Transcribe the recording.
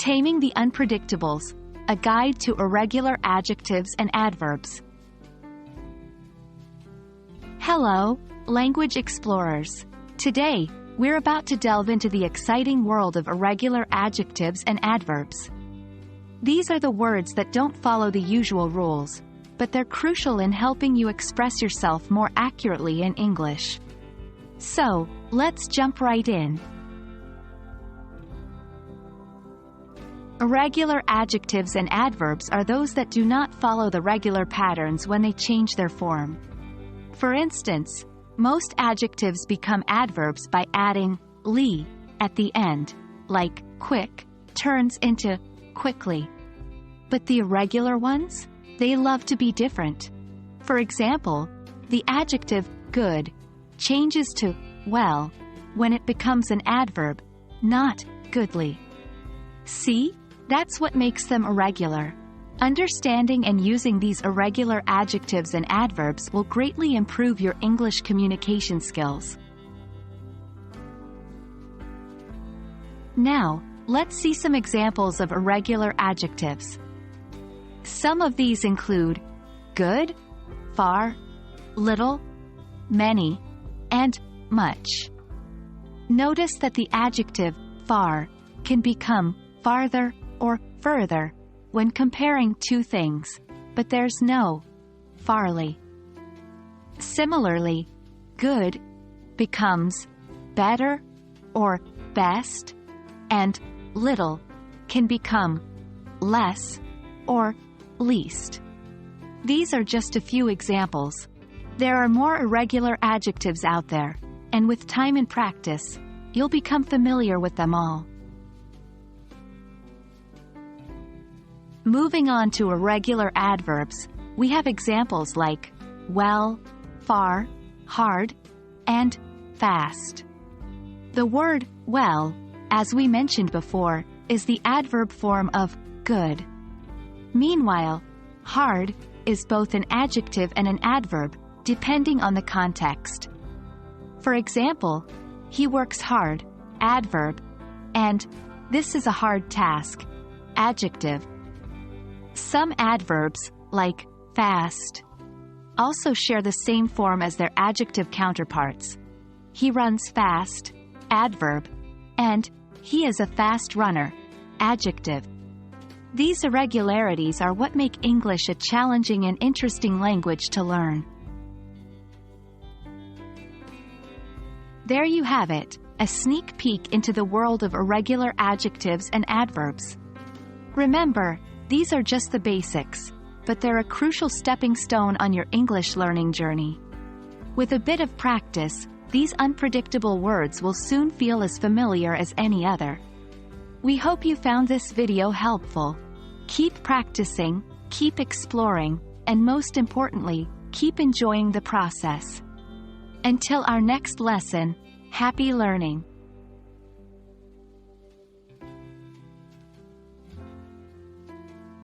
Taming the Unpredictables, a guide to irregular adjectives and adverbs. Hello, language explorers. Today, we're about to delve into the exciting world of irregular adjectives and adverbs. These are the words that don't follow the usual rules, but they're crucial in helping you express yourself more accurately in English. So, let's jump right in. Irregular adjectives and adverbs are those that do not follow the regular patterns when they change their form. For instance, most adjectives become adverbs by adding "ly" at the end, like quick turns into quickly. But the irregular ones? They love to be different. For example, the adjective good changes to well when it becomes an adverb, not goodly. See? That's what makes them irregular. Understanding and using these irregular adjectives and adverbs will greatly improve your English communication skills. Now, let's see some examples of irregular adjectives. Some of these include good, far, little, many, and much. Notice that the adjective far can become farther or further when comparing two things, but there's no farly. Similarly, good becomes better or best, and little can become less or least. These are just a few examples. There are more irregular adjectives out there, and with time and practice, you'll become familiar with them all. Moving on to irregular adverbs, we have examples like well, far, hard, and fast. The word well, as we mentioned before, is the adverb form of good. Meanwhile, hard is both an adjective and an adverb, depending on the context. For example, he works hard, adverb, and this is a hard task, adjective. Some adverbs, like fast, also share the same form as their adjective counterparts. He runs fast, adverb, and he is a fast runner, adjective. These irregularities are what make English a challenging and interesting language to learn. There you have it, a sneak peek into the world of irregular adjectives and adverbs. Remember, these are just the basics, but they're a crucial stepping stone on your English learning journey. With a bit of practice, these unpredictable words will soon feel as familiar as any other. We hope you found this video helpful. Keep practicing, keep exploring, and most importantly, keep enjoying the process. Until our next lesson, happy learning!